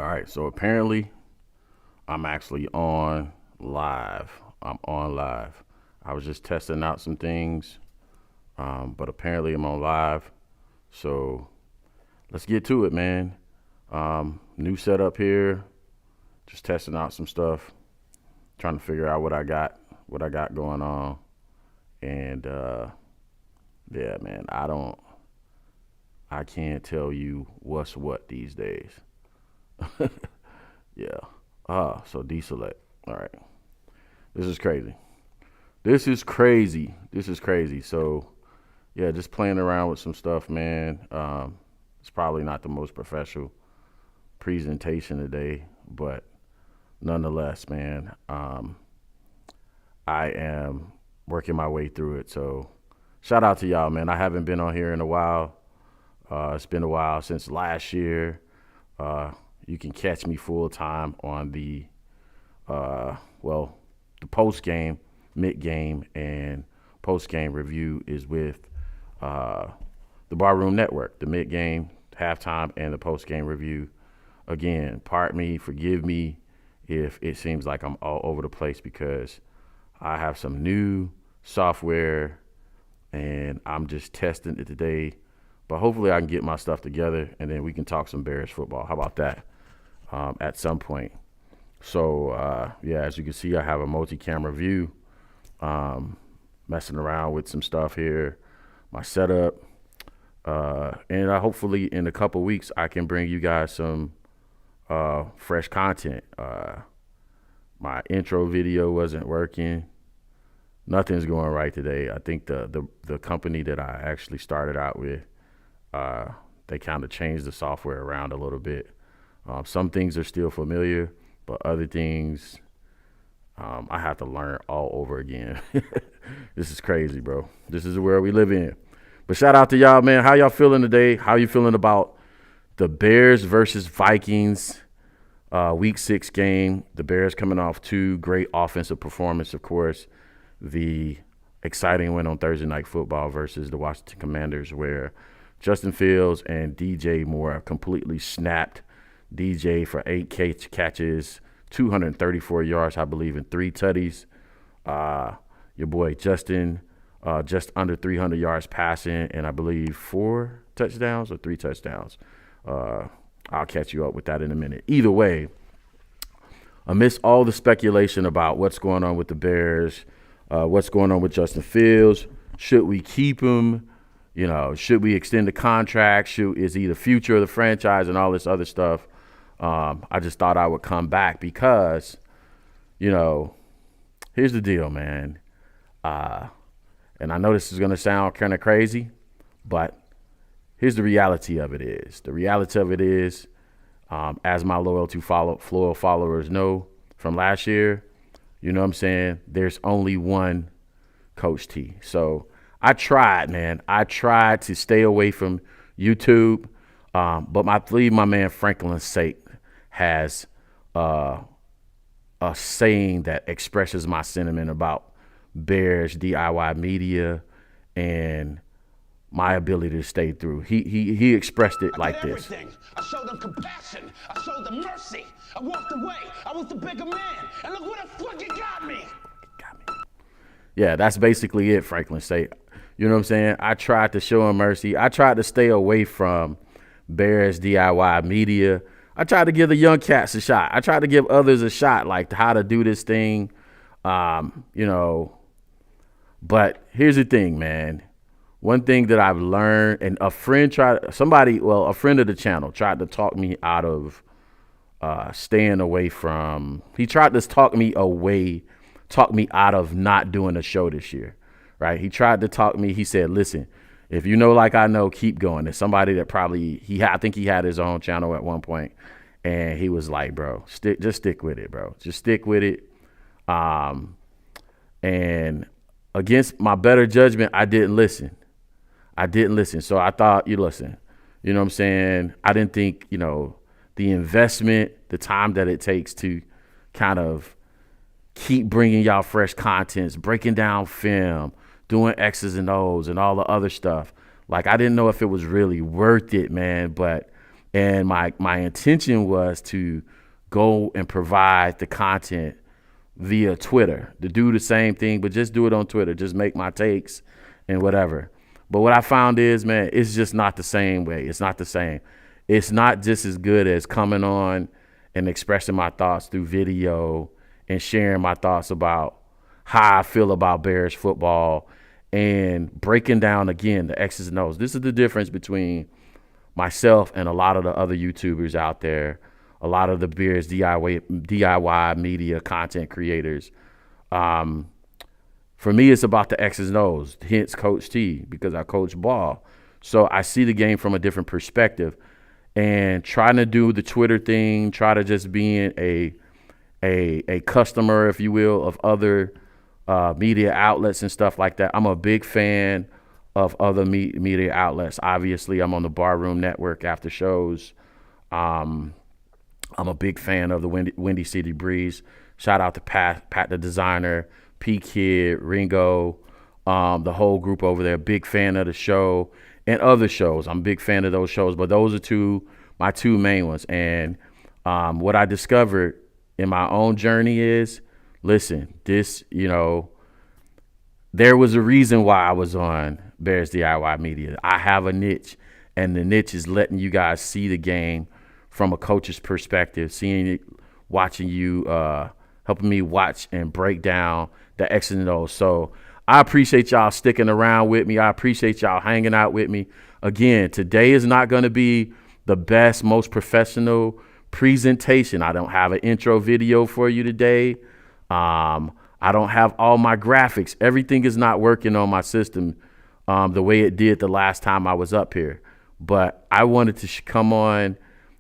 All right, so apparently I'm actually on live. I'm on live. I was just testing out some things, but apparently I'm on live. So let's get to it, man. New setup here. Just testing out some stuff, trying to figure out what I got going on, and yeah, man, I can't tell you what's what these days. Yeah. So deselect. All right. This is crazy. This is crazy. This is crazy. So, yeah, just playing around with some stuff, man. It's probably not the most professional presentation today, but nonetheless, man, I am working my way through it. So, shout out to y'all, man. I haven't been on here in a while. It's been a while since last year. You can catch me full time on the post game, mid game, and post game review is with the Barroom Network. The mid game, halftime, and the post game review. Again, pardon me, forgive me if it seems like I'm all over the place because I have some new software and I'm just testing it today. But hopefully I can get my stuff together and then we can talk some Bears football. How about that? At some point. So, yeah, as you can see, I have a multi-camera view, messing around with some stuff here, my setup. And hopefully in a couple weeks, I can bring you guys some fresh content. My intro video wasn't working. Nothing's going right today. I think the company that I actually started out with, they kind of changed the software around a little bit. Some things are still familiar, but other things I have to learn all over again. This is crazy, bro. This is the world we live in. But shout out to y'all, man. How y'all feeling today? How you feeling about the Bears versus Vikings week 6 game? The Bears coming off 2 great offensive performances, of course. The exciting win on Thursday Night Football versus the Washington Commanders where Justin Fields and DJ Moore completely snapped. DJ for 8 catches, 234 yards, I believe, and 3 tutties. Your boy Justin, just under 300 yards passing, and I believe 4 touchdowns or 3 touchdowns. I'll catch you up with that in a minute. Either way, amidst all the speculation about what's going on with the Bears, what's going on with Justin Fields, should we keep him? You know, should we extend the contract? Is he the future of the franchise and all this other stuff? I just thought I would come back because, here's the deal, man. And I know this is going to sound kind of crazy, but here's the reality of it is. The reality of it is, as my loyal followers know from last year, you know what I'm saying? There's only one Coach T. So I tried, man. I tried to stay away from YouTube, but my man Franklin Sate has a saying that expresses my sentiment about Bears DIY media and my ability to stay through. He expressed it like this. I showed them compassion. I showed them mercy. I walked away. I was the bigger man. And look where the fuck it got me. Yeah, that's basically it, Franklin State. You know what I'm saying? I tried to show him mercy. I tried to stay away from Bears DIY media. I tried to give the young cats a shot. I tried to give others a shot, like how to do this thing, But here's the thing, man. One thing that I've learned, and a friend of the channel tried to talk me out of staying away from. He tried to talk me out of not doing a show this year, right? He tried to talk me. He said, "Listen, if you know like I know, keep going." There's somebody that probably I think he had his own channel at one point, and he was like, "Bro, just stick with it, bro. Just stick with it." And against my better judgment, I didn't listen. So I thought, listen. You know what I'm saying? I didn't think, the investment, the time that it takes to kind of keep bringing y'all fresh contents, breaking down film, doing X's and O's and all the other stuff. Like, I didn't know if it was really worth it, man. But And my intention was to go and provide the content via Twitter, to do the same thing, but just do it on Twitter, just make my takes and whatever. But what I found is, man, it's just not the same way. It's not the same. It's not just as good as coming on and expressing my thoughts through video and sharing my thoughts about how I feel about Bears football and breaking down, again, the X's and O's. This is the difference between myself and a lot of the other YouTubers out there, a lot of the Bears DIY media content creators. For me, it's about the X's and O's, hence Coach T, because I coach ball. So I see the game from a different perspective. And trying to do the Twitter thing, try to just being a customer, if you will, of other media outlets and stuff like that. I'm a big fan of other media outlets. Obviously, I'm on the Barroom Network after shows. I'm a big fan of the Windy City Breeze. Shout out to Pat the designer, P Kid, Ringo, the whole group over there. Big fan of the show and other shows. I'm a big fan of those shows, but those are my two main ones. And what I discovered in my own journey is, listen, there was a reason why I was on Bears DIY Media. I have a niche, and the niche is letting you guys see the game from a coach's perspective, seeing it, watching you, helping me watch and break down the X's and O's. So I appreciate y'all sticking around with me. I appreciate y'all hanging out with me. Again, today is not going to be the best, most professional presentation. I don't have an intro video for you today. I don't have all my graphics. Everything is not working on my system the way it did the last time I was up here. But I wanted to come on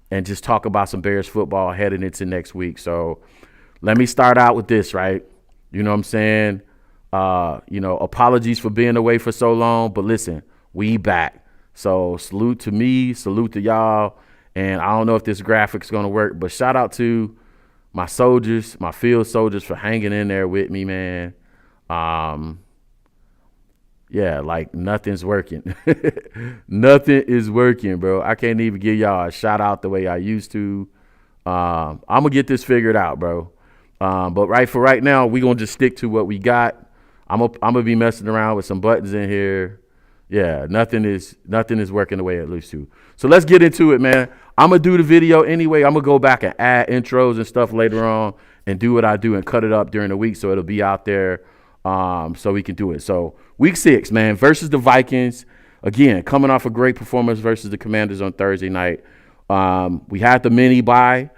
and just talk about some Bears football heading into next week. So let me start out with this, right? You know what I'm saying? Apologies for being away for so long, but listen, we back. So salute to me, salute to y'all. And I don't know if this graphic's going to work, but shout out to my soldiers, my field soldiers, for hanging in there with me, man. Like nothing's working. Nothing is working, bro. I can't even give y'all a shout out the way I used to. I'm going to get this figured out, bro. But right now, we're going to just stick to what we got. I'm going to be messing around with some buttons in here. Yeah, nothing is working the way it used to. So let's get into it, man. I'm going to do the video anyway. I'm going to go back and add intros and stuff later on and do what I do and cut it up during the week so it'll be out there so we can do it. So week 6, man, versus the Vikings. Again, coming off a great performance versus the Commanders on Thursday night. We had the mini bye.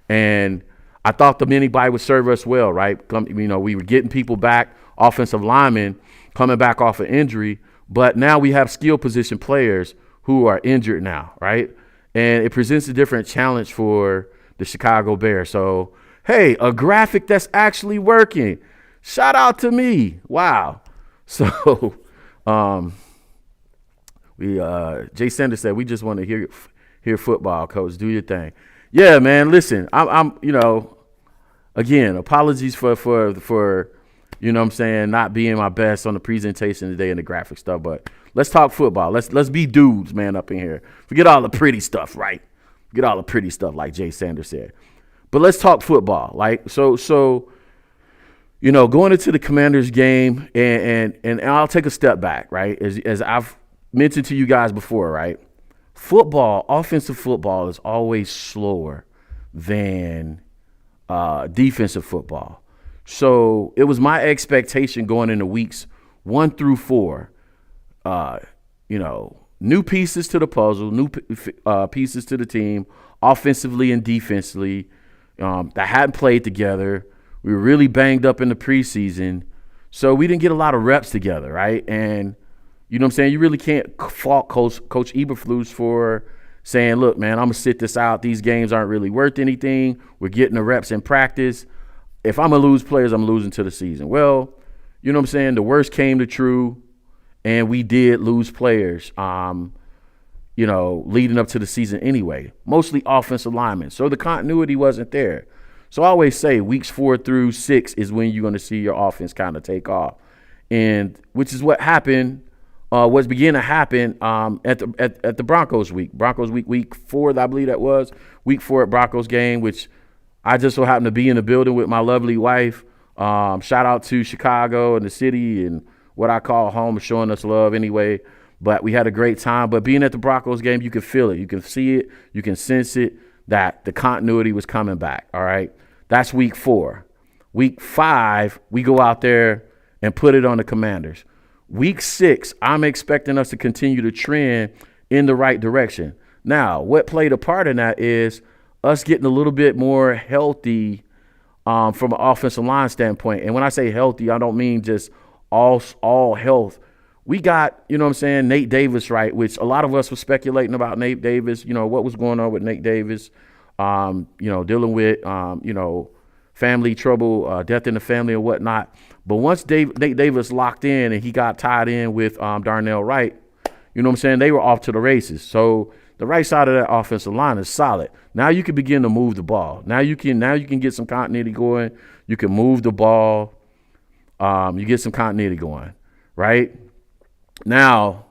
And I thought the mini bye would serve us well, right? We were getting people back, offensive linemen coming back off of injury, but now we have skill position players who are injured now, right? And it presents a different challenge for the Chicago Bears. So, hey, a graphic that's actually working. Shout out to me. Wow. So, Jay Sanders said, we just want to hear football, coach. Do your thing. Yeah, man, listen, I'm again, apologies for you know what I'm saying, not being my best on the presentation today and the graphic stuff, but let's talk football. Let's be dudes, man, up in here. Forget all the pretty stuff, right? Forget all the pretty stuff, like Jay Sanders said. But let's talk football. Like, so going into the Commanders game, and I'll take a step back, right? As I've mentioned to you guys before, right? Offensive football is always slower than defensive football. So it was my expectation going into weeks 1 through 4, new pieces to the puzzle, new pieces to the team, offensively and defensively, that hadn't played together. We were really banged up in the preseason, so we didn't get a lot of reps together, right? And you know what I'm saying? You really can't fault Coach Eberflus for saying, look, man, I'm going to sit this out. These games aren't really worth anything. We're getting the reps in practice. If I'm going to lose players, I'm losing to the season. Well, you know what I'm saying? The worst came to true, and we did lose players, leading up to the season anyway, mostly offensive linemen. So the continuity wasn't there. So I always say weeks 4 through 6 is when you're going to see your offense kind of take off, and which is what happened was beginning to happen at the Broncos week 4, I believe that was week 4 at Broncos game, which I just so happened to be in the building with my lovely wife. Shout out to Chicago and the city and what I call home, showing us love anyway. But we had a great time. But being at the Broncos game, you can feel it. You can see it. You can sense it that the continuity was coming back. All right. That's week 4. Week 5, we go out there and put it on the Commanders. Week 6, I'm expecting us to continue to trend in the right direction. Now, what played a part in that is us getting a little bit more healthy from an offensive line standpoint. And when I say healthy, I don't mean just all health. We got, you know what I'm saying, Nate Davis, right, which a lot of us were speculating about Nate Davis, you know, what was going on with Nate Davis, dealing with, family trouble, death in the family and whatnot. But once Nate Davis locked in and he got tied in with Darnell Wright, you know what I'm saying, they were off to the races. So the right side of that offensive line is solid. Now you can begin to move the ball. Now you can get some continuity going. You can move the ball. You get some continuity going, right? Now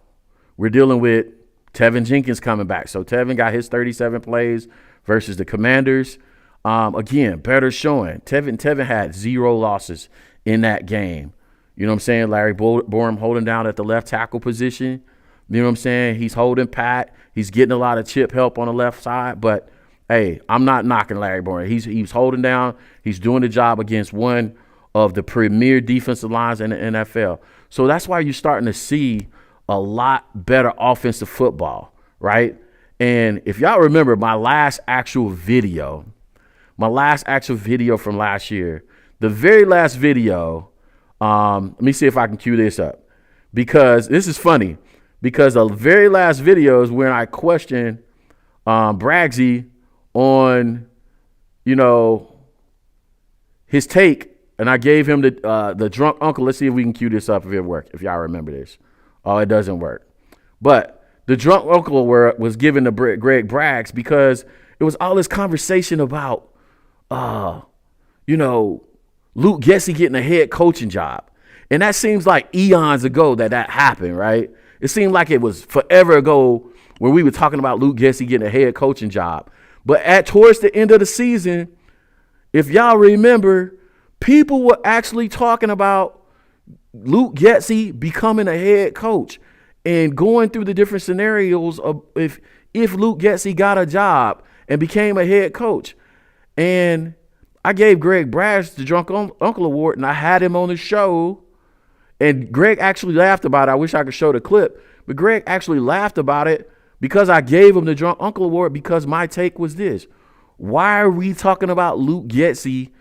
we're dealing with Tevin Jenkins coming back. So Tevin got his 37 plays versus the Commanders. Again, better showing. Tevin had 0 losses in that game. You know what I'm saying? Larry Borum holding down at the left tackle position. You know what I'm saying? He's holding pat. He's getting a lot of chip help on the left side. But, hey, I'm not knocking Larry Borum. He's holding down. He's doing the job against one of the premier defensive lines in the NFL. So that's why you're starting to see a lot better offensive football, right? And if y'all remember my last actual video from last year, the very last video, let me see if I can cue this up, because this is funny, because the very last video is when I questioned Bragsy on, his take, and I gave him the drunk uncle. Let's see if we can cue this up if it works, if y'all remember this. Oh, it doesn't work. But the drunk uncle was given to Greg Braggs because it was all this conversation about, Luke Getsy getting a head coaching job. And that seems like eons ago that happened, right? It seemed like it was forever ago when we were talking about Luke Getsy getting a head coaching job. But towards the end of the season, if y'all remember, people were actually talking about Luke Getsy becoming a head coach and going through the different scenarios of if Luke Getsy got a job and became a head coach. And I gave Greg Braggs the Drunk Uncle Award, and I had him on the show. And Greg actually laughed about it. I wish I could show the clip. But Greg actually laughed about it because I gave him the Drunk Uncle Award, because my take was this. Why are we talking about Luke Getsy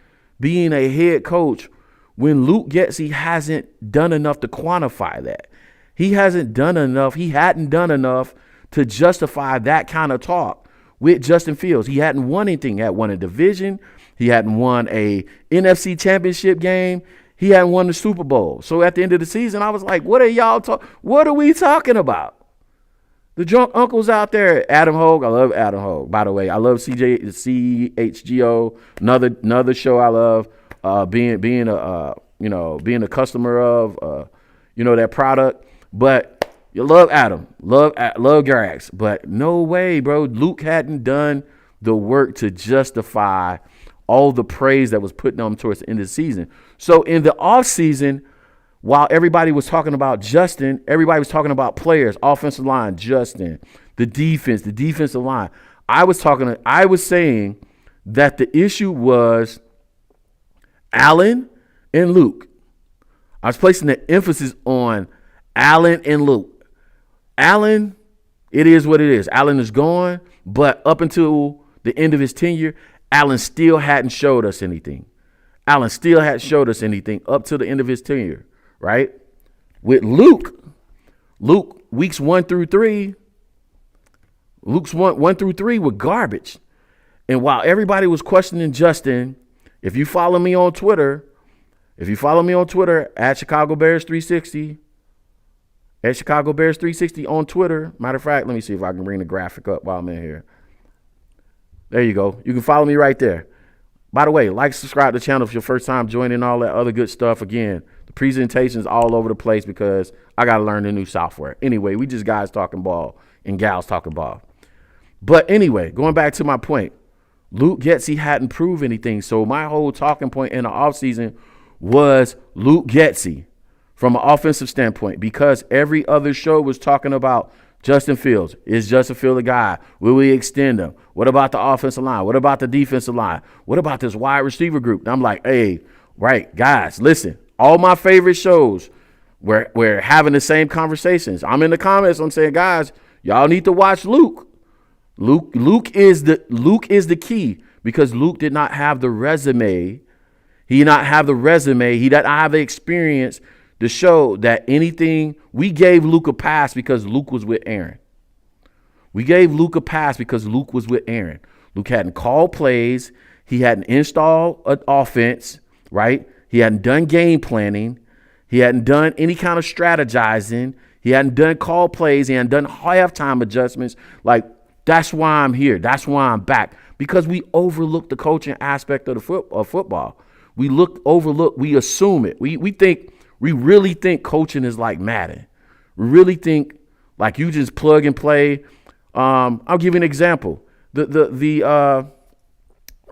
being a head coach when Luke Getsy hasn't done enough to quantify that? He hadn't done enough to justify that kind of talk with Justin Fields. He hadn't won anything. He hadn't won a division. He hadn't won a NFC championship game. He hadn't won the Super Bowl. So at the end of the season, I was like, what are we talking about? The drunk uncles out there. Adam Hogue. I love Adam Hogue. By the way, I love CHGO. Another show I love. Being a customer of that product. But you love Adam. Love Garax. But no way, bro. Luke hadn't done the work to justify all the praise that was put on him towards the end of the season. So in the offseason, while everybody was talking about Justin, everybody was talking about players, offensive line, Justin, the defensive line. I was saying that the issue was Allen and Luke. I was placing the emphasis on Allen and Luke. Allen, it is what it is. Allen is gone, but up until the end of his tenure, Allen still hadn't showed us anything. Up to the end of his tenure, right? With Luke, weeks 1 through 3, Luke's 1 through 3 were garbage. And while everybody was questioning Justin, if you follow me on Twitter at Chicago Bears 360, on Twitter. Matter of fact, let me see if I can bring the graphic up while I'm in here. There you go. You can follow me right there. By the way, like, subscribe to the channel if it's your first time joining, all that other good stuff. Again, the presentations all over the place because I got to learn the new software. Anyway, we just guys talking ball and gals talking ball. But anyway, going back to my point, Luke Getsy hadn't proved anything. So my whole talking point in the offseason was Luke Getsy from an offensive standpoint, because every other show was talking about Justin Fields. Is Justin Fields a guy? Will we extend him? What about the offensive line? What about the defensive line? What about this wide receiver group? And I'm like, hey, right, guys, listen, all my favorite shows, we're having the same conversations. I'm in the comments. I'm saying, guys, y'all need to watch Luke. Luke is the key, because Luke did not have the resume. He did not have the resume. He did not have the experience to show that anything. We gave Luke a pass because Luke was with Aaron. We gave Luke a pass because Luke was with Aaron. Luke hadn't called plays. He hadn't installed an offense, right? He hadn't done game planning. He hadn't done any kind of strategizing. He hadn't done call plays. He hadn't done halftime adjustments. Like, that's why I'm here. That's why I'm back. Because we overlook the coaching aspect of football. We assume it. We really think coaching is like Madden. We really think like you just plug and play. I'll give you an example. The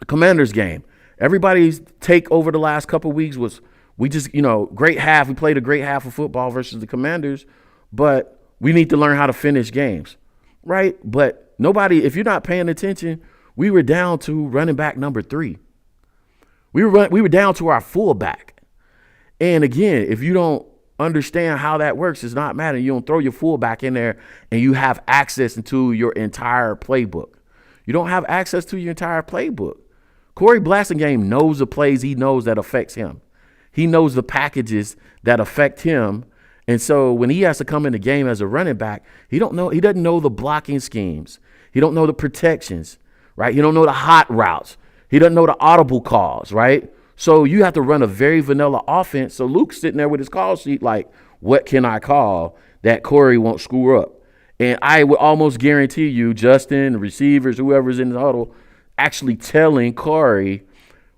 Commanders game. Everybody's take over the last couple of weeks was we just, great half. We played a great half of football versus the Commanders, but we need to learn how to finish games, right? But nobody, if you're not paying attention, we were down to running back number 3. We were down to our fullback. And again, if you don't understand how that works, it's not matter. You don't throw your fullback in there and you have access to your entire playbook. You don't have access to your entire playbook. Corey Blasingame knows the plays he knows that affects him. He knows the packages that affect him. And so when he has to come in the game as a running back, he doesn't know the blocking schemes. He don't know the protections, right? He don't know the hot routes. He doesn't know the audible calls, right? So you have to run a very vanilla offense. So Luke's sitting there with his call sheet like, what can I call that Corey won't screw up? And I would almost guarantee you, Justin, the receivers, whoever's in the huddle, actually telling Corey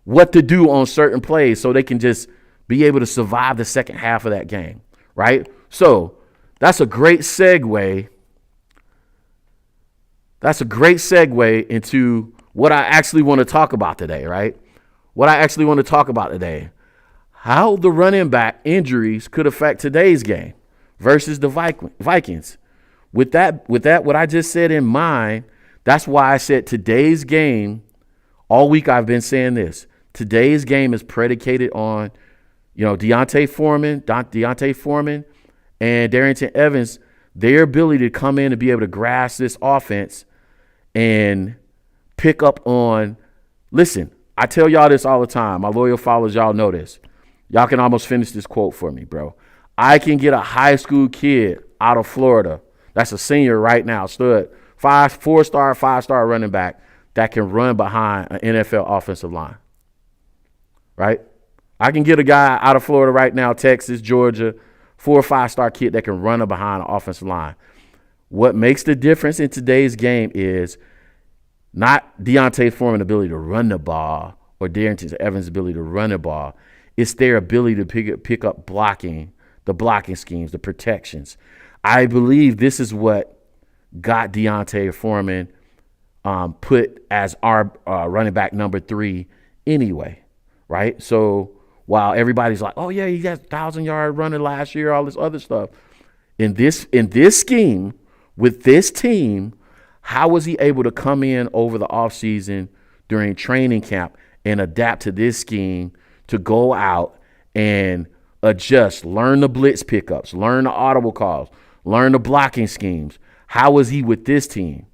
what to do on certain plays so they can just be able to survive the second half of that game, right? So that's a great segue. That's a great segue into what I actually want to talk about today, right? What I actually want to talk about today, how the running back injuries could affect today's game versus the Vikings. With that, what I just said in mind, that's why I said today's game, all week I've been saying this. Today's game is predicated on, Deontay Foreman and Darrington Evans, their ability to come in and be able to grasp this offense and pick up on, listen, I tell y'all this all the time. My loyal followers, y'all know this. Y'all can almost finish this quote for me, bro. I can get a high school kid out of Florida that's a senior right now, stud, 4-star, 5-star running back that can run behind an NFL offensive line, right? I can get a guy out of Florida right now, Texas, Georgia, 4 or 5-star kid that can run behind an offensive line. What makes the difference in today's game is not Deontay Foreman's ability to run the ball or Darrington Evans' ability to run the ball. It's their ability to pick up blocking, the blocking schemes, the protections. I believe this is what got Deontay Foreman put as our running back number 3 anyway, right? So while everybody's like, oh, yeah, he got 1,000-yard running last year, all this other stuff. In this scheme, with this team, how was he able to come in over the offseason during training camp and adapt to this scheme to go out and adjust, learn the blitz pickups, learn the audible calls, learn the blocking schemes? How was he with this team?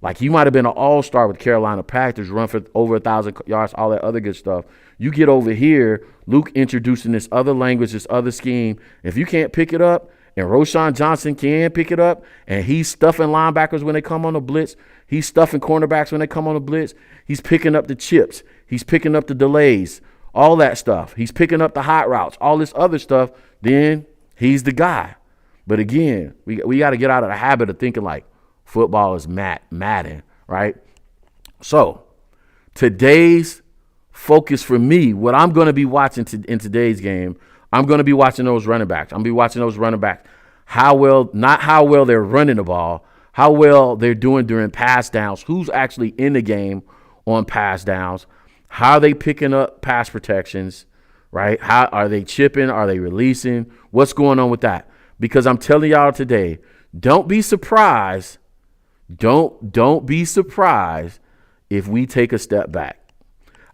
Like, he might have been an all-star with Carolina Panthers, run for over 1,000 yards, all that other good stuff. You get over here, Luke introducing this other language, this other scheme. If you can't pick it up, and Roschon Johnson can pick it up, and he's stuffing linebackers when they come on the blitz, he's stuffing cornerbacks when they come on the blitz, he's picking up the chips, he's picking up the delays, all that stuff. He's picking up the hot routes, all this other stuff, then he's the guy. But again, we got to get out of the habit of thinking like football is Madden, right? So today's focus for me, what I'm going to be watching in today's game, I'm going to be watching those running backs. I'm going to be watching those running backs. Not how well they're running the ball, how well they're doing during pass downs, who's actually in the game on pass downs, how are they picking up pass protections, right? How are they chipping? Are they releasing? What's going on with that? Because I'm telling y'all today, don't be surprised. Don't be surprised if we take a step back.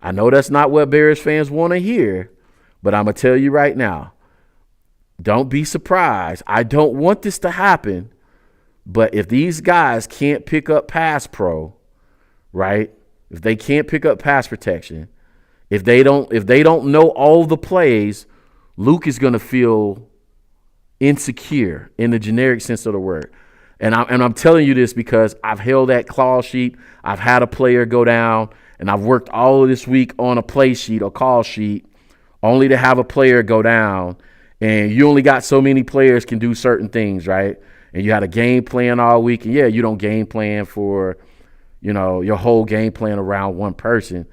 I know that's not what Bears fans want to hear, but I'm going to tell you right now, don't be surprised. I don't want this to happen, but if these guys can't pick up pass pro, right? If they can't pick up pass protection, if they don't know all the plays, Luke is going to feel insecure in the generic sense of the word. And I'm telling you this because I've held that call sheet. I've had a player go down, and I've worked all of this week on a play sheet or call sheet only to have a player go down. And you only got so many players can do certain things, right? And you had a game plan all week. And, yeah, you don't game plan for, your whole game plan around one person.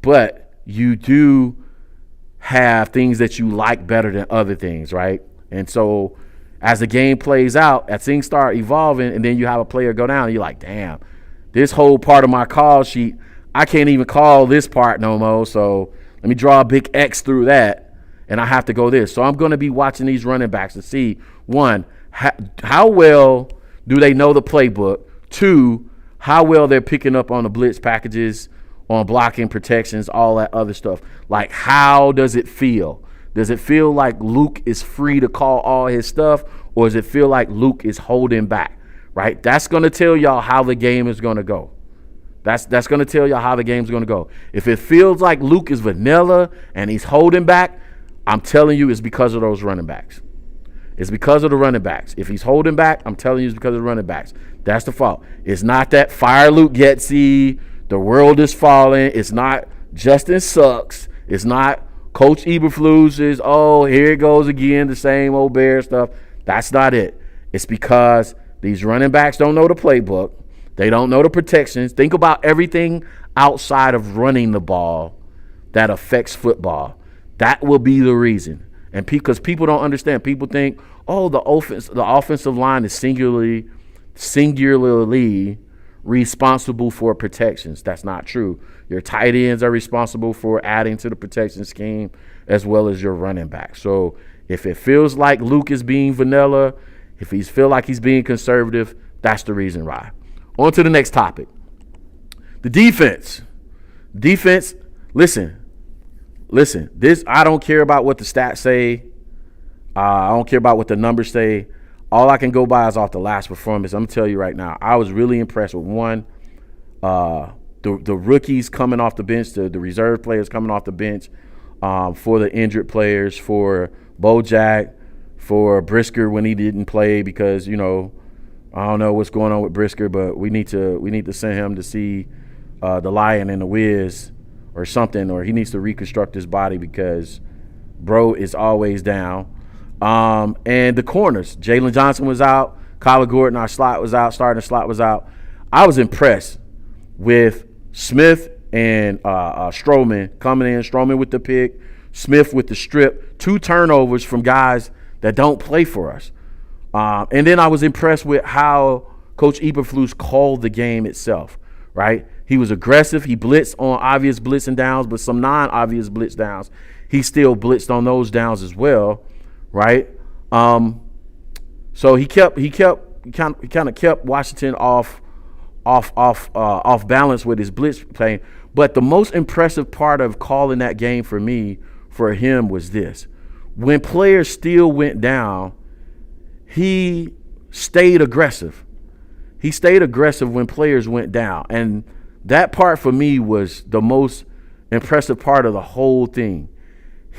But you do have things that you like better than other things, right? And so as the game plays out, as things start evolving, and then you have a player go down, and you're like, damn, this whole part of my call sheet, I can't even call this part no more. So let me draw a big X through that, and I have to go this. So I'm going to be watching these running backs to see, one, how well do they know the playbook? Two, how well they're picking up on the blitz packages, on blocking protections, all that other stuff. Like, how does it feel? Does it feel like Luke is free to call all his stuff, or does it feel like Luke is holding back, right? That's going to tell y'all how the game is going to go. That's going to tell y'all how the game's going to go. If it feels like Luke is vanilla and he's holding back, I'm telling you it's because of those running backs. It's because of the running backs. If he's holding back, I'm telling you it's because of the running backs. That's the fault. It's not that fire Luke Getsy, the world is falling. It's not Justin sucks. It's not Coach Eberflus is, oh, here it goes again, the same old Bear stuff. That's not it. It's because these running backs don't know the playbook. They don't know the protections. Think about everything outside of running the ball that affects football. That will be the reason. And because people don't understand, people think, oh, the offensive line is singularly responsible for protections. That's not true. Your tight ends are responsible for adding to the protection scheme as well as your running back. So if it feels like Luke is being vanilla, if he feel like he's being conservative, that's the reason why. On to the next topic. The defense. Defense, listen, this, I don't care about what the stats say. I don't care about what the numbers say. All I can go by is off the last performance. I'm going to tell you right now, I was really impressed with the rookies coming off the bench, the reserve players coming off the bench, for the injured players, for Bojack, for Brisker when he didn't play because, I don't know what's going on with Brisker, but we need to send him to see the Lion and the Wiz or something, or he needs to reconstruct his body because bro is always down. And the corners, Jalen Johnson was out, Kyler Gordon, our slot was out, starting slot was out. I was impressed with Smith and Stroman coming in, Stroman with the pick, Smith with the strip, 2 turnovers from guys that don't play for us. And then I was impressed with how Coach Eberflus called the game itself, right? He was aggressive. He blitzed on obvious blitzing downs, but some non-obvious blitz downs, he still blitzed on those downs as well, right? So he kind of kept Washington off balance with his blitz playing. But the most impressive part of calling that game for him was this: when players still went down, he stayed aggressive. He stayed aggressive when players went down. And that part for me was the most impressive part of the whole thing.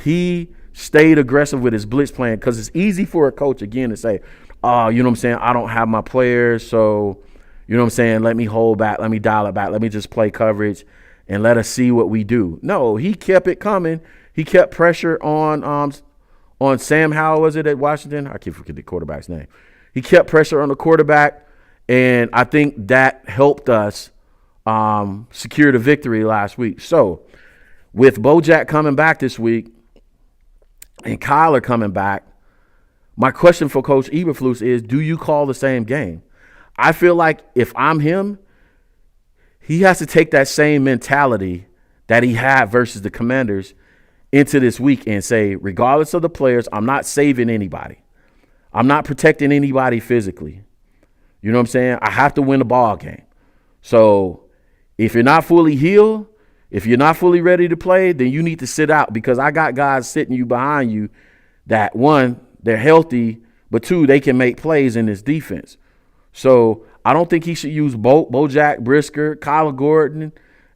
He stayed aggressive with his blitz plan because it's easy for a coach, again, to say, oh, you know what I'm saying, I don't have my players, so, you know what I'm saying, let me hold back, let me dial it back, let me just play coverage and let us see what we do. No, he kept it coming. He kept pressure on Sam Howell, was it, at Washington? I keep forgetting the quarterback's name. He kept pressure on the quarterback, and I think that helped us secure the victory last week. So with Bojack coming back this week and Kyler coming back, my question for Coach Eberflus is, do you call the same game? I feel like if I'm him, he has to take that same mentality that he had versus the Commanders into this week and say, regardless of the players, I'm not saving anybody. I'm not protecting anybody physically. You know what I'm saying? I have to win the ball game. So if you're not fully healed, if you're not fully ready to play, then you need to sit out, because I got guys sitting you behind you that, one, they're healthy, but two, they can make plays in this defense. So I don't think he should use Bojack, Brisker, Kyler Gordon,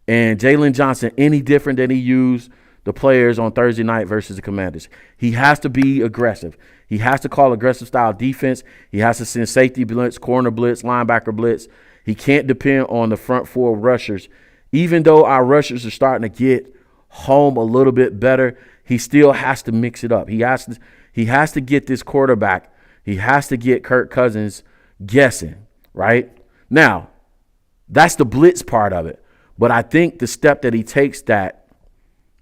and Jalen Johnson any different than he used the players on Thursday night versus the Commanders. He has to be aggressive. He has to call aggressive style defense. He has to send safety blitz, corner blitz, linebacker blitz. He can't depend on the front four rushers. Even though our rushers are starting to get home a little bit better, he still has to mix it up. He has to get this quarterback. He has to get Kirk Cousins guessing, right? Now, that's the blitz part of it. But I think the step that he takes that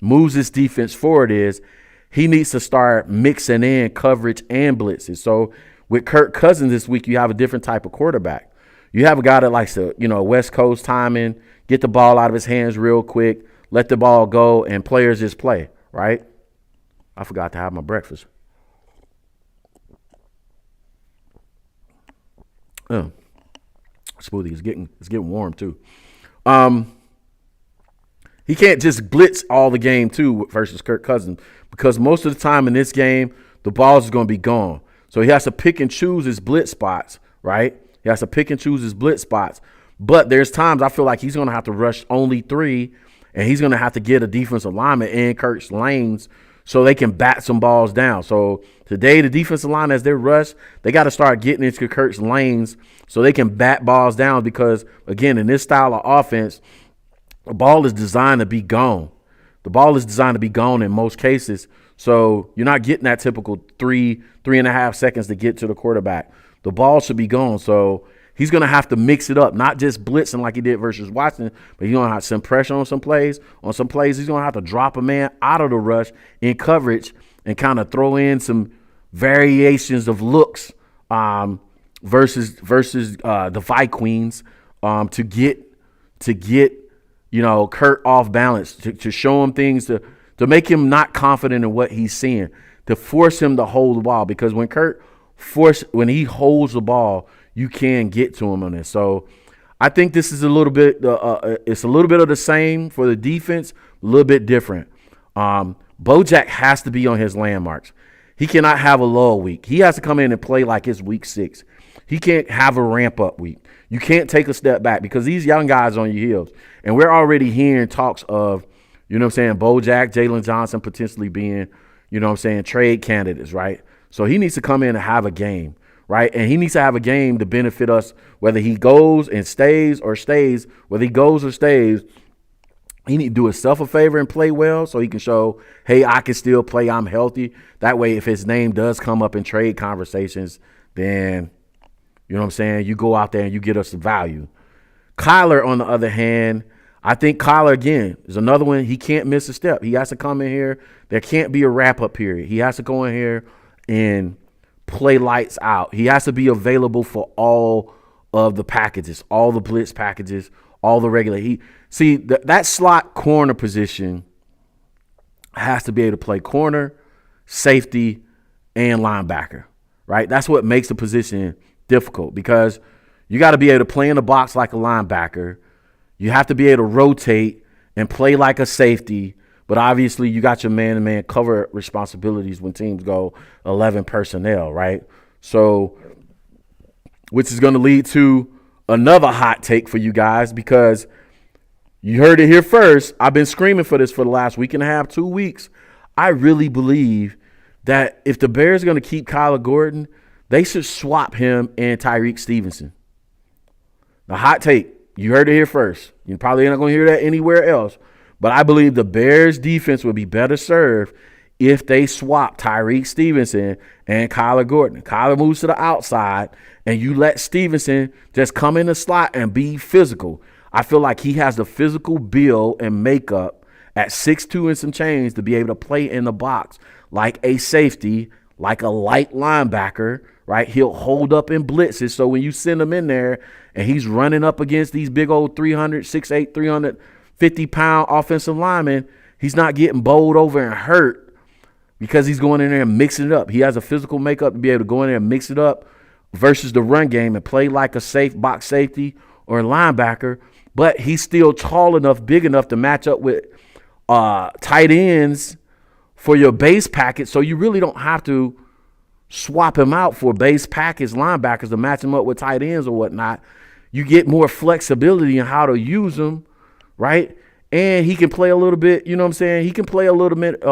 moves his defense forward is he needs to start mixing in coverage and blitzes. So with Kirk Cousins this week, you have a different type of quarterback. You have a guy that likes to, West Coast timing, get the ball out of his hands real quick, let the ball go, and players just play, right? I forgot to have my breakfast. Smoothie is getting warm too. He can't just blitz all the game too versus Kirk Cousins, because most of the time in this game, the balls is going to be gone. So he has to pick and choose his blitz spots, right? He has to pick and choose his blitz spots. But there's times I feel like he's going to have to rush only 3, and he's going to have to get a defensive lineman in Kirk's lanes so they can bat some balls down. So today, the defensive line, as they rush, they got to start getting into Kirk's lanes so they can bat balls down, because, again, in this style of offense, the ball is designed to be gone. The ball is designed to be gone in most cases. So you're not getting that typical 3.5 seconds to get to the quarterback. The ball should be gone. So he's going to have to mix it up, not just blitzing like he did versus Washington, but he's going to have some pressure on some plays. On some plays, he's going to have to drop a man out of the rush in coverage and kind of throw in some variations of looks versus the ViQueens to get Kurt off balance, to show him things, to make him not confident in what he's seeing, to force him to hold the ball, because when he holds the ball, you can get to him on this. So I think this is a little bit it's a little bit of the same for the defense, a little bit different. Bojack has to be on his landmarks. He cannot have a lull week. He has to come in and play like it's week 6. He can't have a ramp-up week. You can't take a step back, because these young guys are on your heels. And we're already hearing talks of, Bojack, Jalen Johnson potentially being, trade candidates, right? So he needs to come in and have a game, right? And he needs to have a game to benefit us, whether he goes and stays or stays. Whether he goes or stays, he need to do himself a favor and play well so he can show, hey, I can still play. I'm healthy. That way, if his name does come up in trade conversations, then – you go out there and you get us some value. Kyler, on the other hand, I think Kyler, again, is another one. He can't miss a step. He has to come in here. There can't be a wrap-up period. He has to go in here and play lights out. He has to be available for all of the packages, all the blitz packages, all the regular. That slot corner position has to be able to play corner, safety, and linebacker, right? That's what makes the position difficult, because you got to be able to play in the box like a linebacker. You have to be able to rotate and play like a safety, but obviously you got your man-to-man cover responsibilities when teams go 11 personnel, right? So, which is going to lead to another hot take for you guys, because you heard it here first. I've been screaming for this for the last week and a half, 2 weeks. I really believe that if the Bears are going to keep Kyler Gordon, they should swap him and Tyreek Stevenson. The hot take, you heard it here first. You're probably not going to hear that anywhere else. But I believe the Bears defense would be better served if they swap Tyreek Stevenson and Kyler Gordon. Kyler moves to the outside, and you let Stevenson just come in the slot and be physical. I feel like he has the physical build and makeup at 6'2" and some change to be able to play in the box like a safety, like a light linebacker, right? He'll hold up in blitzes. So when you send him in there and he's running up against these big old 6'8", 350-pound offensive linemen, he's not getting bowled over and hurt because he's going in there and mixing it up. He has a physical makeup to be able to go in there and mix it up versus the run game and play like a safe box safety or a linebacker. But he's still tall enough, big enough to match up with tight ends for your base package. So you really don't have to swap him out for base package linebackers to match him up with tight ends or whatnot. You get more flexibility in how to use them, right? And he can play a little bit, you know what I'm saying? He can play a little bit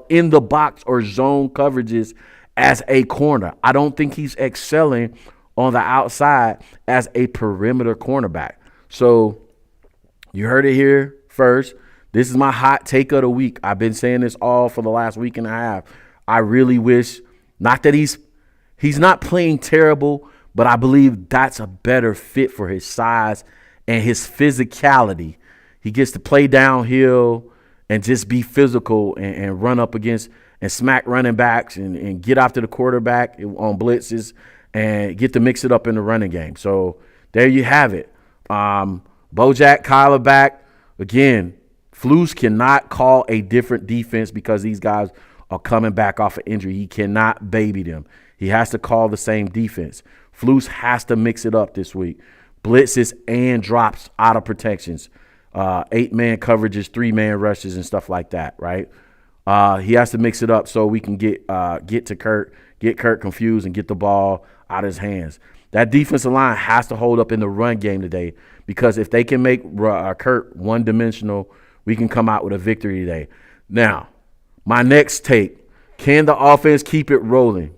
in the box or zone coverages as a corner. I don't think he's excelling on the outside as a perimeter cornerback. So you heard it here first. This is my hot take of the week. I've been saying this all for the last week and a half. I really wish, not that he's not playing terrible, but I believe that's a better fit for his size and his physicality. He gets to play downhill and just be physical and run up against and smack running backs and get after the quarterback on blitzes and get to mix it up in the running game. So there you have it. Bojack, Kyler back. Again, Flus cannot call a different defense because these guys are coming back off of injury. He cannot baby them. He has to call the same defense. Flus has to mix it up this week. Blitzes and drops out of protections. 8-man coverages, 3-man rushes, and stuff like that, right? He has to mix it up so we can get to Kurt, get Kurt confused, and get the ball out of his hands. That defensive line has to hold up in the run game today because if they can make Kurt one-dimensional, we can come out with a victory today. Now, my next take, can the offense keep it rolling?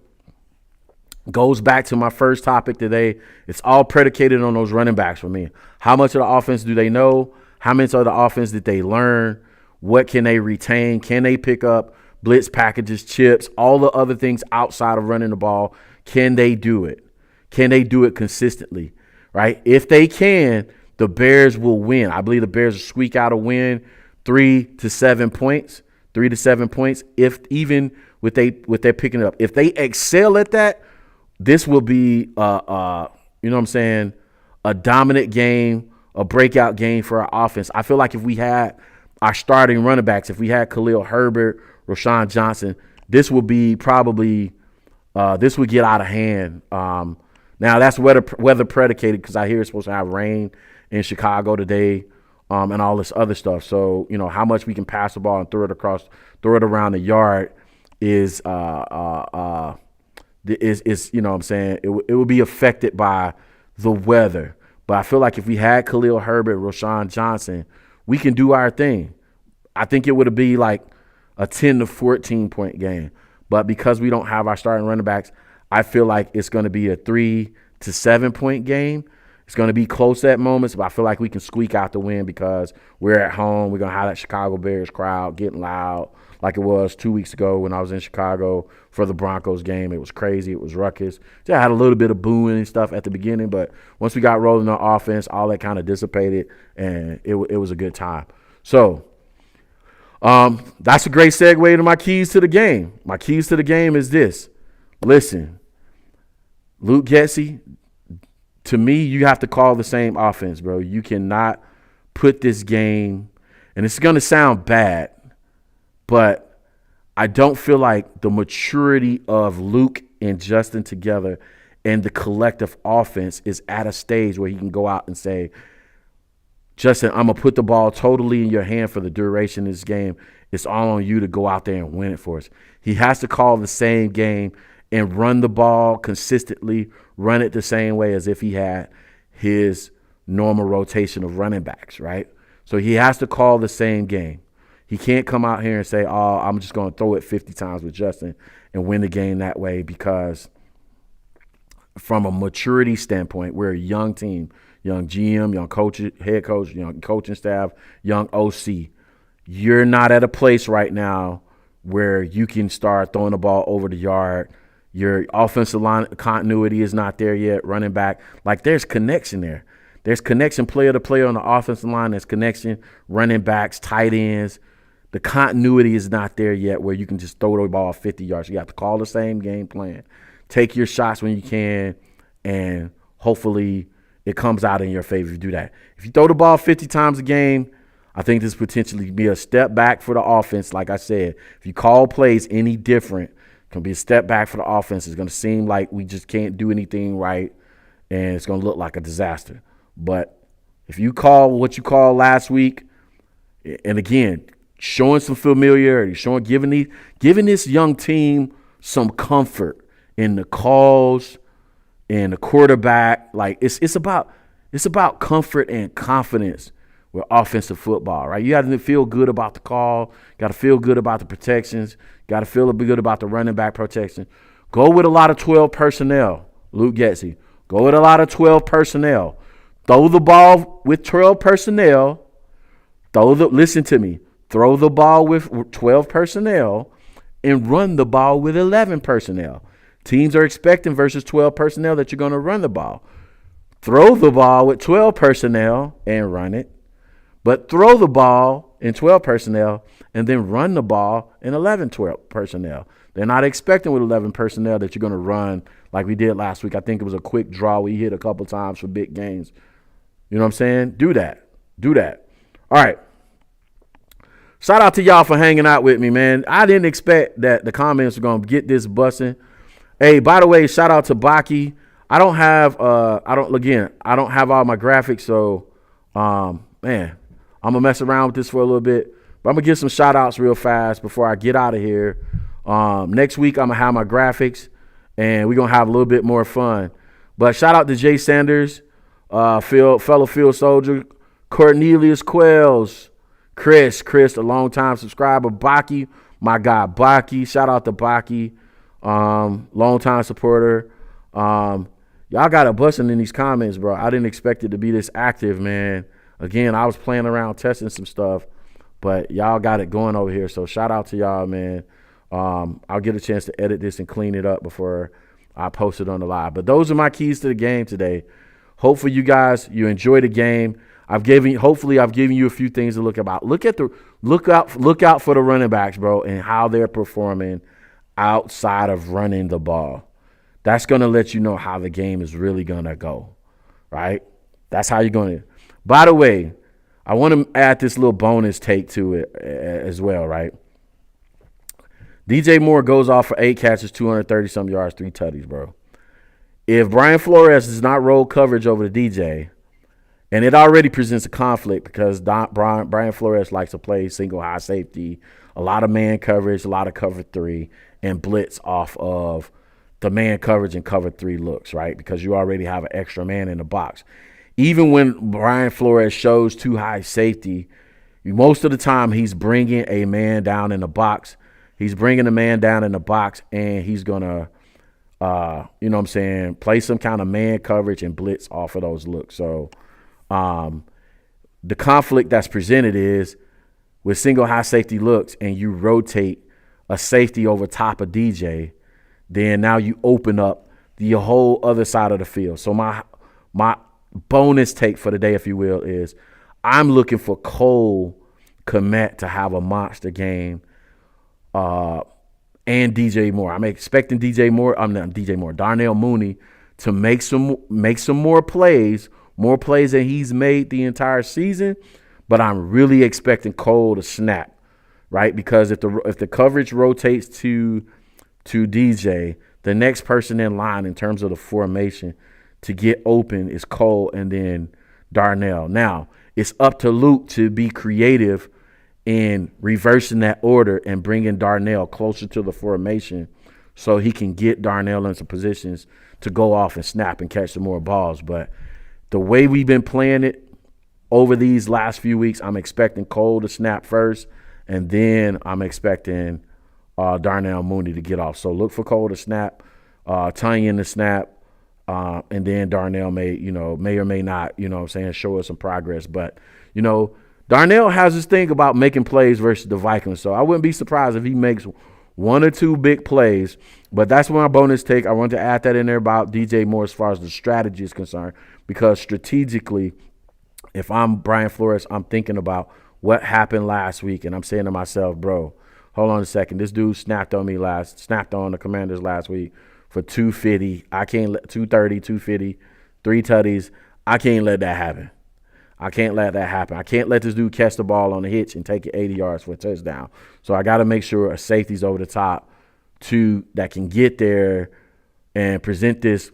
Goes back to my first topic today. It's all predicated on those running backs for me. How much of the offense do they know? How much of the offense did they learn? What can they retain? Can they pick up blitz packages, chips, all the other things outside of running the ball? Can they do it? Can they do it consistently, right? If they can, the Bears will win. I believe the Bears will squeak out a win, 3 to 7 points, if even with they picking it up. If they excel at that, this will be, you know what I'm saying, a dominant game, a breakout game for our offense. I feel like if we had our starting running backs, if we had Khalil Herbert, Rashawn Johnson, this would be probably this would get out of hand. Now, that's weather predicated because I hear it's supposed to have rain in Chicago today and all this other stuff. So, you know, how much we can pass the ball and throw it around the yard is you know what I'm saying, it would be affected by the weather. But I feel like if we had Khalil Herbert, Rashawn Johnson, we can do our thing. I think it would be like a 10 to 14 point game. But because we don't have our starting running backs, I feel like it's going to be a 3 to 7 point game. It's going to be close at moments, but I feel like we can squeak out the win because we're at home. We're going to have that Chicago Bears crowd getting loud like it was 2 weeks ago when I was in Chicago for the Broncos game. It was crazy. It was ruckus. Just had a little bit of booing and stuff at the beginning, but once we got rolling on offense, all that kind of dissipated, and it was a good time. So that's a great segue to my keys to the game. My keys to the game is this. Listen, Luke Getsy, to me, you have to call the same offense, bro. You cannot put this game, and it's going to sound bad, but I don't feel like the maturity of Luke and Justin together and the collective offense is at a stage where he can go out and say, Justin, I'm going to put the ball totally in your hand for the duration of this game. It's all on you to go out there and win it for us. He has to call the same game and run the ball consistently, run it the same way as if he had his normal rotation of running backs, right? So he has to call the same game. He can't come out here and say, oh, I'm just going to throw it 50 times with Justin and win the game that way, because from a maturity standpoint, we're a young team, young GM, young coach, head coach, young coaching staff, young OC. You're not at a place right now where you can start throwing the ball over the yard. Your offensive line continuity is not there yet, running back. Like, there's connection there. There's connection player to player on the offensive line. There's connection running backs, tight ends. the continuity is not there yet where you can just throw the ball 50 yards. You have to call the same game plan. Take your shots when you can, and hopefully it comes out in your favor if you do that. If you throw the ball 50 times a game, I think this potentially be a step back for the offense. Like I said, if you call plays any different, it can be a step back for the offense. It's going to seem like we just can't do anything right, and it's going to look like a disaster. But if you call what you called last week, and again, showing some familiarity, giving this young team some comfort in the calls and the quarterback, like it's about comfort and confidence with offensive football, right? You got to feel good about the call, got to feel good about the protections, got to feel good about the running back protection. Go with a lot of 12 personnel, Luke Getsy. Go with a lot of 12 personnel. Throw the ball with 12 personnel. Listen to me. Throw the ball with 12 personnel and run the ball with 11 personnel. Teams are expecting versus 12 personnel that you're going to run the ball. Throw the ball with 12 personnel and run it, but throw the ball in 12 personnel and then run the ball in 12 personnel. They're not expecting with 11 personnel that you're going to run like we did last week. I think it was a quick draw. We hit a couple times for big gains. You know what I'm saying? Do that. All right. Shout out to y'all for hanging out with me, man. I didn't expect that the comments were going to get this busting. Hey, by the way, shout out to Baki. I don't have all my graphics, so man, I'm gonna mess around with this for a little bit. But I'm gonna give some shout outs real fast before I get out of here. Next week I'm gonna have my graphics and we're gonna have a little bit more fun. But shout out to Jay Sanders, fellow field soldier, Cornelius Quells, Chris, a longtime subscriber, Baki, my guy Baki. Shout out to Baki, longtime supporter. Y'all got it busting in these comments, bro. I didn't expect it to be this active, man. Again, I was playing around, testing some stuff, but y'all got it going over here. So shout out to y'all, man. I'll get a chance to edit this and clean it up before I post it on the live. But those are my keys to the game today. Hopefully you guys, you enjoy the game. Hopefully I've given you a few things to look about. Look out for the running backs, bro, and how they're performing outside of running the ball. That's going to let you know how the game is really going to go, right? That's how you're going to. By the way, I want to add this little bonus take to it as well, right? DJ Moore goes off for 8 catches, 230-some yards, 3 tutties, bro. If Brian Flores does not roll coverage over to DJ, and it already presents a conflict because Brian Flores likes to play single high safety, a lot of man coverage, a lot of cover 3, and blitz off of the man coverage and cover 3 looks, right? Because you already have an extra man in the box. Even when Brian Flores shows too high safety, most of the time he's bringing a man down in the box. He's bringing a man down in the box, and he's going to, you know what I'm saying, play some kind of man coverage and blitz off of those looks. So the conflict that's presented is with single high safety looks and you rotate a safety over top of DJ, then now you open up the whole other side of the field. So my bonus take for the day, if you will, is I'm looking for Cole Kmet to have a monster game and DJ Moore. I'm expecting Darnell Mooney to make some more plays than he's made the entire season, but I'm really expecting Cole to snap, right? Because if the coverage rotates to DJ, the next person in line in terms of the formation to get open is Cole and then Darnell. Now, it's up to Luke to be creative in reversing that order and bringing Darnell closer to the formation so he can get Darnell into positions to go off and snap and catch some more balls. But the way we've been playing it over these last few weeks, I'm expecting Cole to snap first, and then I'm expecting Darnell Mooney to get off. So look for Cole to snap, Tunyon to snap, and then Darnell may or may not, show us some progress. But, Darnell has this thing about making plays versus the Vikings. So I wouldn't be surprised if he makes 1 or 2 big plays. But that's my bonus take. I wanted to add that in there about DJ Moore as far as the strategy is concerned, because strategically, if I'm Brian Flores, I'm thinking about what happened last week, and I'm saying to myself, bro, hold on a second. This dude snapped on the Commanders last week for 250. I can't let 230, 250, 3 tutties. I can't let that happen. I can't let that happen. I can't let this dude catch the ball on a hitch and take it 80 yards for a touchdown. So I got to make sure a safety's over the top that can get there and present this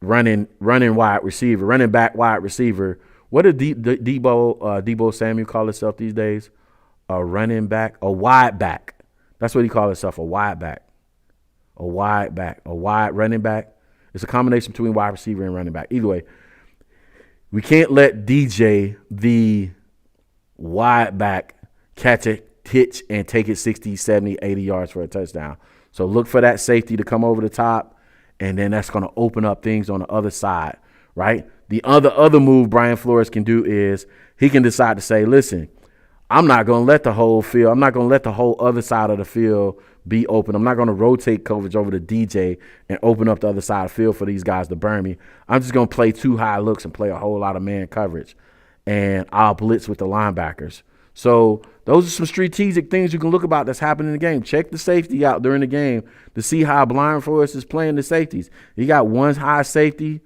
running wide receiver, running back wide receiver. What did Debo Samuel call himself these days? A running back, a wide back. That's what he called himself, a wide back. A wide back, a wide running back. It's a combination between wide receiver and running back. Either way, we can't let DJ, the wide back, catch a hitch and take it 60, 70, 80 yards for a touchdown. So look for that safety to come over the top, and then that's going to open up things on the other side, right? The other move Brian Flores can do is he can decide to say, listen, I'm not going to let the whole field, I'm not going to let the whole other side of the field be open. I'm not going to rotate coverage over to DJ and open up the other side of the field for these guys to burn me. I'm just going to play 2 high looks and play a whole lot of man coverage, and I'll blitz with the linebackers. So those are some strategic things you can look about that's happening in the game. Check the safety out during the game to see how Brian Flores is playing the safeties. He got one high safety,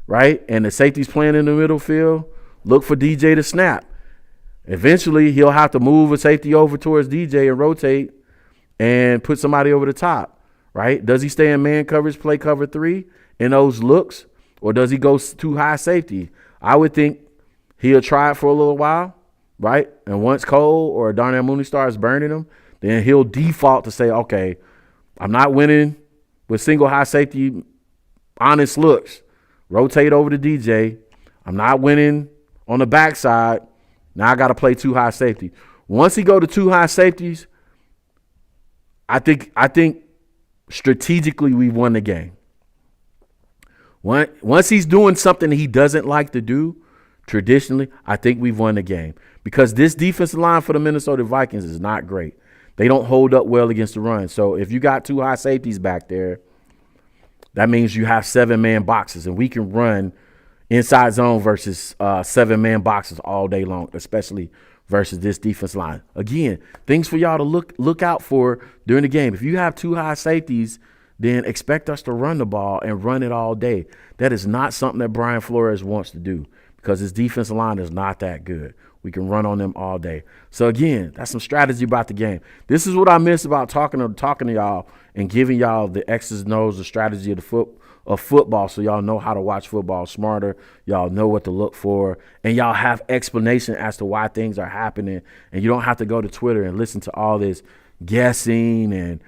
right, and the safety's playing in the middle field. Look for DJ to snap. Eventually, he'll have to move a safety over towards DJ and rotate and put somebody over the top, right? Does he stay in man coverage, play cover 3 in those looks, or does he go 2 high safety? I would think he'll try it for a little while, right? And once Cole or Darnell Mooney starts burning him, then he'll default to say, okay, I'm not winning with single high safety honest looks. Rotate over to DJ. I'm not winning on the backside. Now I got to play 2 high safety. Once he go to 2 high safeties, I think strategically we won the game. Once he's doing something he doesn't like to do, traditionally, I think we've won the game because this defensive line for the Minnesota Vikings is not great. They don't hold up well against the run. So if you got 2 high safeties back there, that means you have 7-man boxes, and we can run inside zone versus 7-man boxes all day long, especially versus this defense line. Again, things for y'all to look out for during the game. If you have 2 high safeties, then expect us to run the ball and run it all day. That is not something that Brian Flores wants to do because his defensive line is not that good. We can run on them all day. So, again, that's some strategy about the game. This is what I miss about talking to y'all and giving y'all the X's and O's, the strategy of football, so y'all know how to watch football smarter. Y'all know what to look for, and y'all have explanation as to why things are happening, and you don't have to go to Twitter and listen to all this guessing and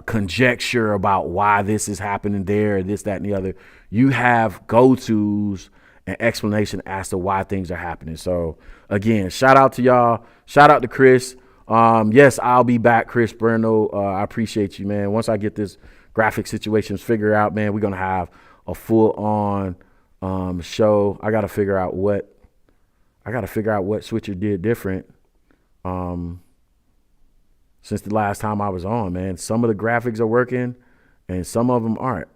conjecture about why this is happening there, this, that, and the other. You have go-tos and explanation as to why things are happening. So, again, shout out to y'all. Shout out to Chris. Yes, I'll be back, Chris Breno. I appreciate you, man. Once I get this graphic situations figured out, man, we're going to have a full-on show. I got to figure out what Switcher did different since the last time I was on, man. Some of the graphics are working and some of them aren't.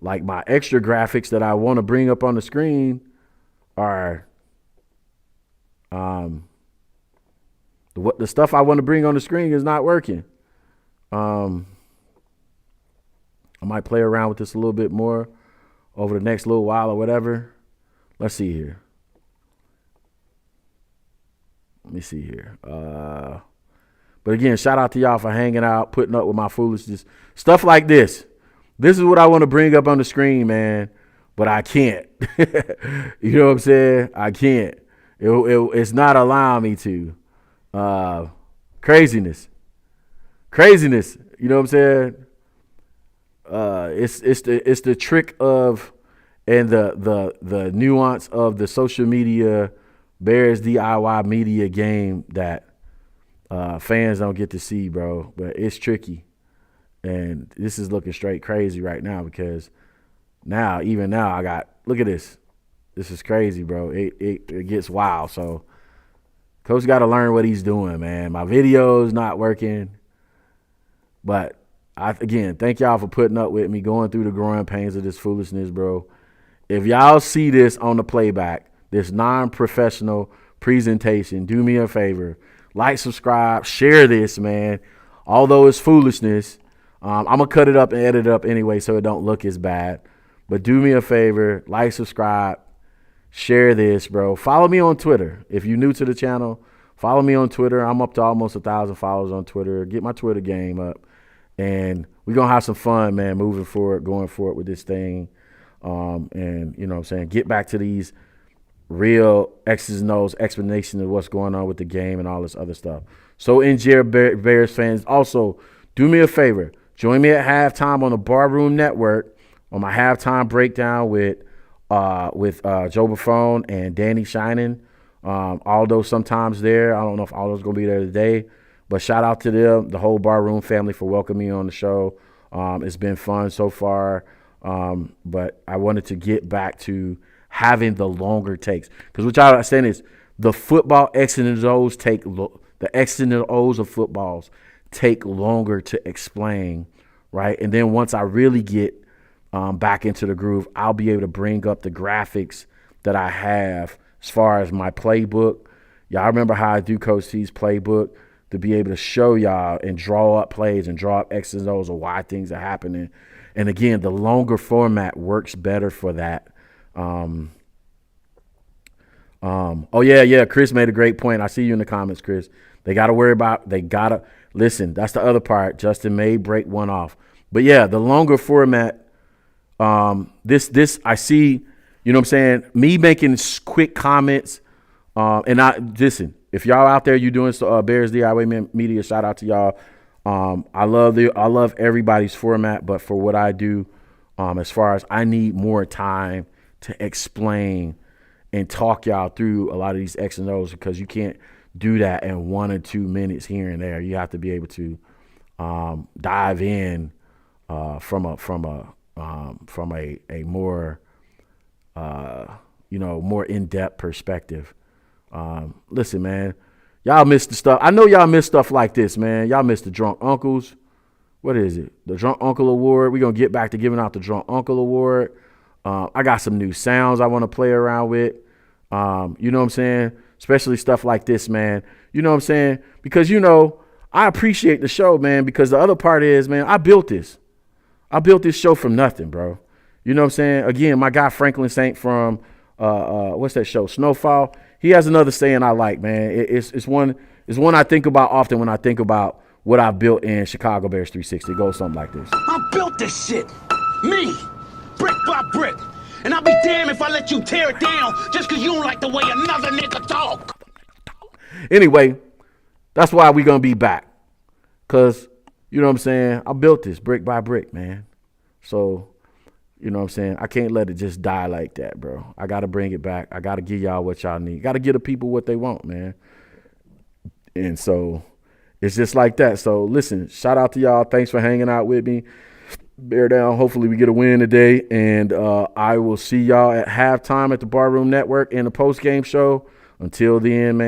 Like my extra graphics that I want to bring up on the screen are the stuff I want to bring on the screen is not working. I might play around with this a little bit more over the next little while or whatever. Let's see here. Let me see here. But again, shout out to y'all for hanging out, putting up with my foolishness. Stuff like this. This is what I want to bring up on the screen, man, but I can't. You know what I'm saying? I can't. It's not allowing me to. Craziness. You know what I'm saying? It's the trick of and the nuance of the social media Bears DIY media game that fans don't get to see, bro. But it's tricky. And this is looking straight crazy right now because even now, I got, look at this. This is crazy, bro. It gets wild. So Coach got to learn what he's doing, man. My video's not working. But, again, thank y'all for putting up with me, going through the growing pains of this foolishness, bro. If y'all see this on the playback, this non-professional presentation. Do me a favor. Like, subscribe, share this, man. Although it's foolishness, I'm going to cut it up and edit it up anyway so it don't look as bad. But do me a favor. Like, subscribe, share this, bro. Follow me on Twitter. If you're new to the channel, follow me on Twitter. I'm up to almost 1,000 followers on Twitter. Get my Twitter game up. And we're going to have some fun, man, moving forward, going forward with this thing. And, you know what I'm saying, get back to these real X's and O's explanation of what's going on with the game and all this other stuff. So, Bears fans, also, do me a favor. Join me at halftime on the Barroom Network on my halftime breakdown with Joe Buffon and Danny Shining. Aldo sometimes there. I don't know if Aldo's going to be there today. But shout out to them, the whole Barroom family, for welcoming me on the show. It's been fun so far. But I wanted to get back to having the longer takes. Because what y'all are saying is the football X's and O's the X's and O's of footballs take longer to explain, right? And then once I really get back into the groove, I'll be able to bring up the graphics that I have as far as my playbook. Y'all remember how I do Coach T's playbook, to be able to show y'all and draw up plays and draw up X's and O's of why things are happening. And again, the longer format works better for that. Oh yeah, Chris made a great point. I see you in the comments, Chris. They got to listen. That's the other part. Justin may break one off, but yeah, the longer format. This I see. You know what I'm saying? Me making quick comments. And I listen. If y'all out there, you doing Bears DIY Media, shout out to y'all. I love everybody's format, but for what I do, as far as I need more time to explain and talk y'all through a lot of these X and O's, because you can't do that in 1 or 2 minutes here and there. You have to be able to dive in from a more more in-depth perspective. Listen, man, y'all missed the stuff. I know y'all missed stuff like this, man. Y'all missed the Drunk Uncles. What is it? The Drunk Uncle Award. We're going to get back to giving out the Drunk Uncle Award. I got some new sounds I want to play around with. You know what I'm saying? Especially stuff like this, man. You know what I'm saying? Because, I appreciate the show, man, because the other part is, man, I built this. I built this show from nothing, bro. You know what I'm saying? Again, my guy Franklin Saint from what's that show? Snowfall. He has another saying I like, man. It's one I think about often when I think about what I built in Chicago Bears 360. It goes something like this. I built this shit. Me. Brick by brick. And I'll be damned if I let you tear it down just because you don't like the way another nigga talk. Anyway, that's why we going to be back. Because, you know what I'm saying, I built this brick by brick, man. So, you know what I'm saying, I can't let it just die like that, bro. I got to bring it back. I got to give y'all what y'all need. Got to give the people what they want, man. And so it's just like that. So, listen, shout out to y'all. Thanks for hanging out with me. Bear down. Hopefully we get a win today. And I will see y'all at halftime at the Barroom Network and the post-game show. Until then, man.